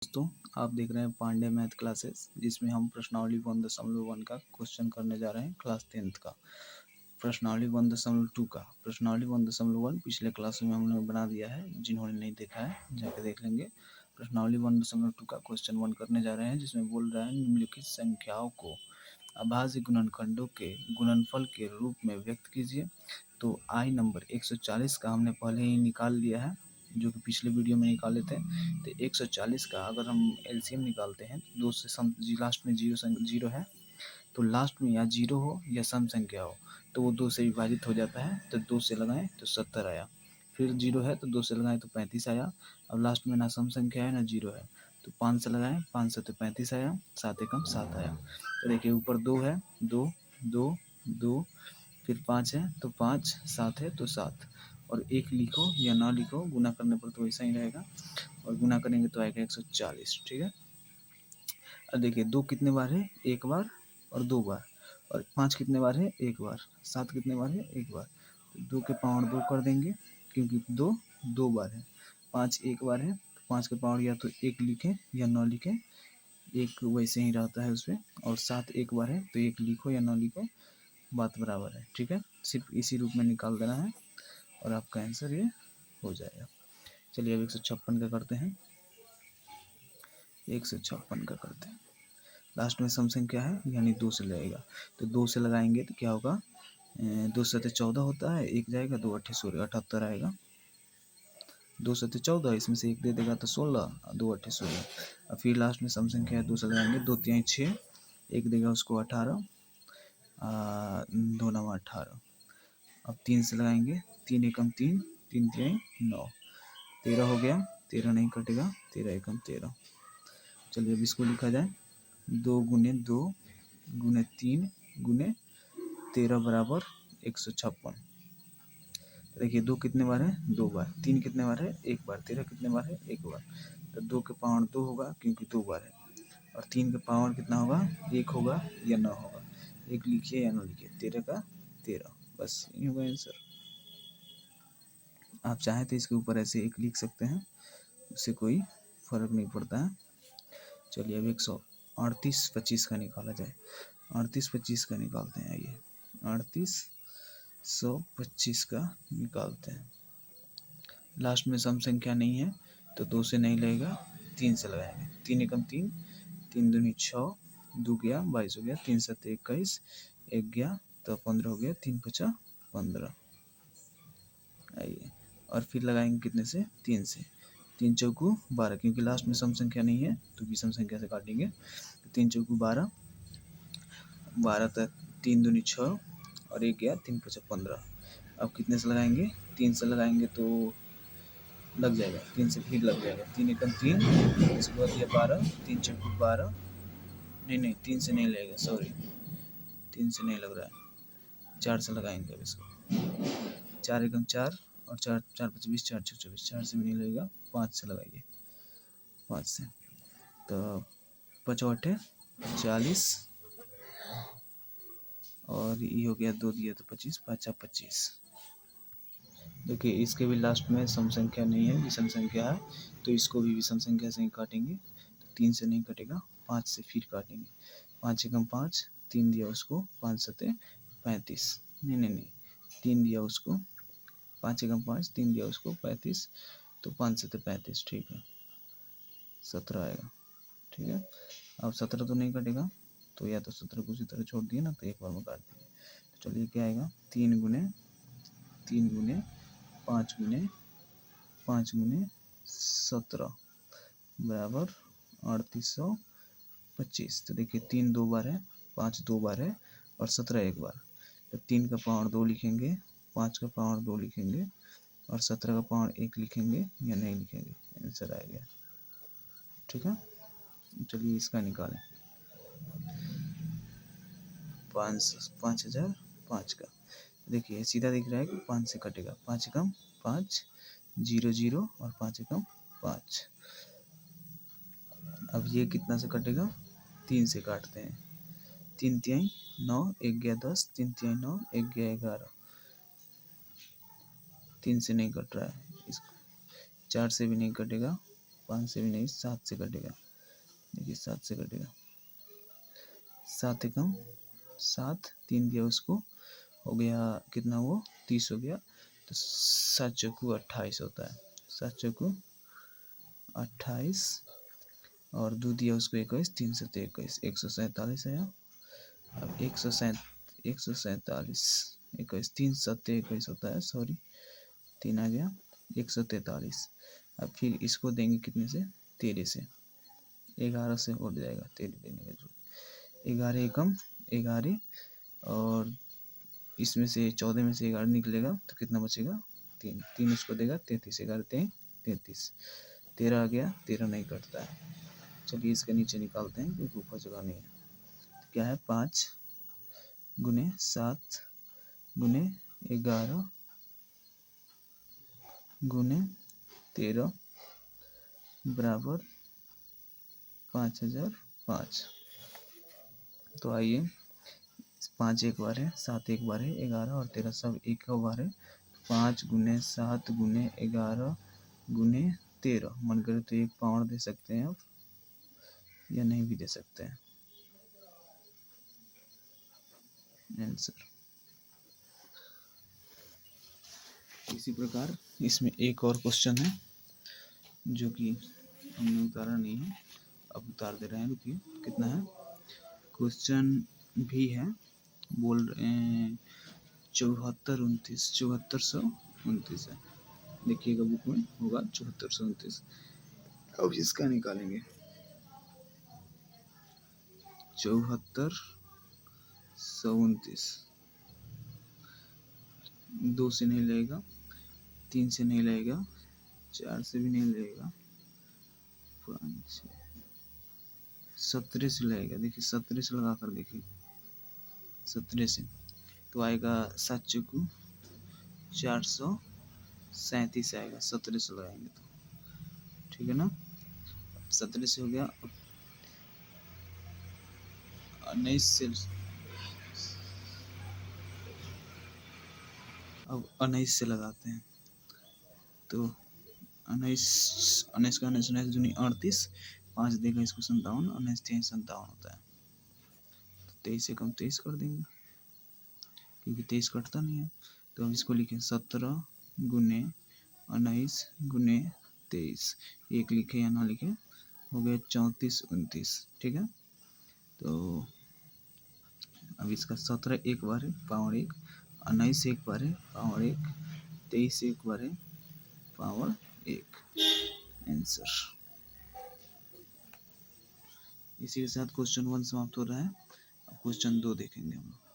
दोस्तों, आप देख रहे हैं पांडे मैथ क्लासेस, जिसमें हम प्रश्नावली 1.1 का क्वेश्चन करने जा रहे हैं क्लास 10th का। प्रश्नावली 1.2 का प्रश्नावली 1.1 पिछले क्लास में हमने बना दिया है। जिन्होंने नहीं देखा है जाके देख लेंगे। प्रश्नावली 1.2 का क्वेश्चन 1 करने जा रहे हैं, जिसमें बोल रहा है निम्नलिखित संख्याओं को अभाज्य गुणनखंडों के गुणनफल के रूप में व्यक्त कीजिए। तो आई नंबर 140 का हमने पहले ही निकाल लिया है, जो कि पिछले वीडियो में निकाले थे। तो 140 का अगर हम एलसीएम निकालते हैं, दो से सम लास्ट में जीरो है, तो लास्ट में या जीरो हो या सम संख्या हो तो वो 2 से विभाजित हो जाता है। तो 2 से लगाएं तो 70 आया, फिर जीरो है तो 2 से लगाएं तो 35 आया। अब लास्ट में ना सम संख्या है ना जीरो है, तो 5 से लगाएं, 5 से तो 35 आया, 7 एकम 7 आया। तो देखिए ऊपर 2 है, 2 2 2, फिर 5 है तो 5, 7 है तो 7, और 1 लिखो या ना लिखो, गुना करने पर तो वैसा ही रहेगा, और गुना करेंगे तो आएगा 140। ठीक है। अब देखिए 2 कितने बार है, एक बार और 2 बार, और 5 कितने बार है, एक बार, 7 कितने बार है, एक बार। तो 2 के पावर 2 कर देंगे, क्योंकि 2 2 बार है, 5 एक बार है, तो 5 के पावर या तो 1 लिखें या ना लिखें, एक वैसे ही रहता है उसमें, और 7 एक बार है तो 1 लिखो या ना लिखो, बात बराबर है। ठीक है, सिर्फ इसी रूप में निकाल देना है और आपका आंसर ये हो जाएगा। चलिए अब 156 का करते हैं। 156 का करते हैं, लास्ट में सम संख्या है यानी 2 से लगेगा, तो 2 से लगाएंगे तो क्या होगा, 2 से 14 होता है, एक जाएगा, 2 8 16 78 आएगा। 2 से 14, इसमें से एक दे देगा तो 16, 2 8 16। और फिर लास्ट में सम संख्या है, 2 से लगाएंगे, 2 3 6, एक देगा उसको 18, 2 9 18। अब 3 से लगाएंगे, 3 एकम 3, 3 3 9, 13 हो गया, 13 नहीं कटेगा, 13 एकम 13। चलिए अब इसको लिखा जाए, 2 गुने 2 गुने 3 गुने 13 बराबर 156। देखिए 2 कितने बार है, 2 बार, 3 कितने बार है, एक बार, 13 कितने बार है, एक बार। तो 2 के पावर 2 होगा क्योंकि 2 बार है, और 3 के पावर कितना होगा, 1 होगा या ना होगा, 1 लिखिए या ना लिखिए, 13 का 13, बस यही होगा आंसर। आप चाहें तो इसके ऊपर ऐसे 1 लिख सकते हैं, उससे कोई फर्क नहीं पड़ता है। चलिए अब 138 25 का निकाला जाए। 38 25 का निकालते हैं, आइए 3825 का निकालते हैं। लास्ट में सम संख्या नहीं है तो 2 से नहीं लगेगा, 3 से लगाएंगे, 3 एकम 3, 3 दूनी 6, 2 गया 22 हो गया, 3 7 21, 1 गया तो 15 हो गया, 3 5 15। आइए और फिर लगाएंगे कितने से, 3 से, 3 चौकू 12, क्योंकि लास्ट में सम संख्या नहीं है तो विषम संख्या से काटेंगे। 3 चौकू 12, 12 तक 3 दूनी 6, और 1 गया, 3 5 15। अब कितने से लगाएंगे, 3 से लगाएंगे तो लग जाएगा, 3 से फिर लग जाएगा, 3 एकम 3, इसके बाद ये 12, 3 चौकू 12, नहीं 3 से नहीं लगेगा, सॉरी 3 से नहीं लग रहा है, 4 से लगाएंगे अब इसको, 4 एकम 4, और 4 4 5 20, 4 6 24, 4 से भी नहीं लगेगा, 5 से लगाइए, 5 से, तो 5 8 40, और ये हो गया 2 दिया तो 25, 5 25। देखिए इसके भी लास्ट में सम संख्या नहीं है, विषम संख्या है, तो इसको भी विषम संख्या से ही काटेंगे। तो 3 से नहीं कटेगा, 5 से फिर काटेंगे, 5 एकम 5, 3 दिया उसको, 5 सते 35, नहीं 3 दिया उसको, 5 एकम 5, 3 दिया उसको 35, तो 5 सते 35, ठीक है 17 आएगा। ठीक है, अब 17 तो नहीं कटेगा, तो या तो 17 को उसी तरह छोड़ दिए ना, तो एक बार में काट दिए। तो चलिए क्या आएगा, 3 गुने 5 गुने 5 गुने 17 बराबर 3825। तो देखिए 3 2 बार है, 5 2 बार है, और 17 एक बार। तो 3 का पावर 2 लिखेंगे, 5 का पावर 2 लिखेंगे, और 17 का पावर 1 लिखेंगे या नहीं लिखेंगे, आंसर आ गया। ठीक है, चलिए इसका निकालें, 5005 का। देखिए सीधा दिख रहा है कि 5 से कटेगा, 5 एकम 5, 0 0, और 5 एकम 5। अब ये कितना से कटेगा, 3 से काटते हैं, 3 तिहाई 9, 1 गया 10, 3 तिहाई 9, 1 गया 11, 3 से नहीं कट रहा है, इस 4 से भी नहीं कटेगा, 5 से भी नहीं, 7 से कटेगा। देखिए 7 से कटेगा, 7 एकम 7, 3 दिया उसको, हो गया कितना, वो 30 हो गया। तो 7 चौकू 28 होता है, 7 चौकू 28, और 2 दिया उसको 21, 3 से 21, 147 आया। अब 147, 21, 3 7 21 होता है, सॉरी 3 आ गया, 143। अब फिर इसको देंगे कितने से, 13 से, 11 से उठ जाएगा, 13 देने की जरूरत, 11 एकम 11, और इसमें से 14 में से 11 निकलेगा तो कितना बचेगा, 3, 3 उसको देगा, 33, 11 33, 13 आ गया, 13 नहीं कटता है। चलिए इसके नीचे निकालते हैं क्योंकि ऊपर जगह नहीं है। तो क्या है, 5 गुने 7 गुने 11 गुने 13 बराबर 5005। तो आइए, 5 एक बार है, 7 एक बार है, 11 और 13 सब एक बार है। 5 गुने 7 गुने 11 गुने 13, मन करे तो 1 पावर दे सकते हैं आप, या नहीं भी दे सकते हैं। आंसर इसी प्रकार इसमें एक और क्वेश्चन है जो कि हमने उतारा नहीं है, अब उतार दे रहे हैं। रुकिए, कितना है, क्वेश्चन भी है, बोल रहे हैं 7429 है। देखिएगा बुक में होगा 7429। अब इसका निकालेंगे, 7429 2 से नहीं लगेगा, 3 से नहीं लगेगा, 4 से भी नहीं लगेगा, 5 17 से लगेगा। देखिए 17 से लगा कर देखिए, 17 से तो आएगा 7 चौकू 437 आएगा, 17 से लगाएंगे तो, ठीक है ना। 17 से हो गया, 19 से, अब 19 से लगाते हैं। तो 19 का 19 दूनी 38, 5 देगा इसको 57, 19 3 57 होता है। 23 से कम 23 कर देंगे क्योंकि 23 कटता नहीं है। तो हम इसको लिखें 17 गुने 19 गुने 23, एक लिखे या ना लिखे, हो गया 34 29, ठीक है। तो अब इसका 17 एक बार है, पावर 1, 19 एक बार है, पावर 1, 23 एक बार है, पावर 1। आंसर। इसी के साथ क्वेश्चन 1 समाप्त हो रहा है। अब क्वेश्चन 2 देखेंगे हम लोग।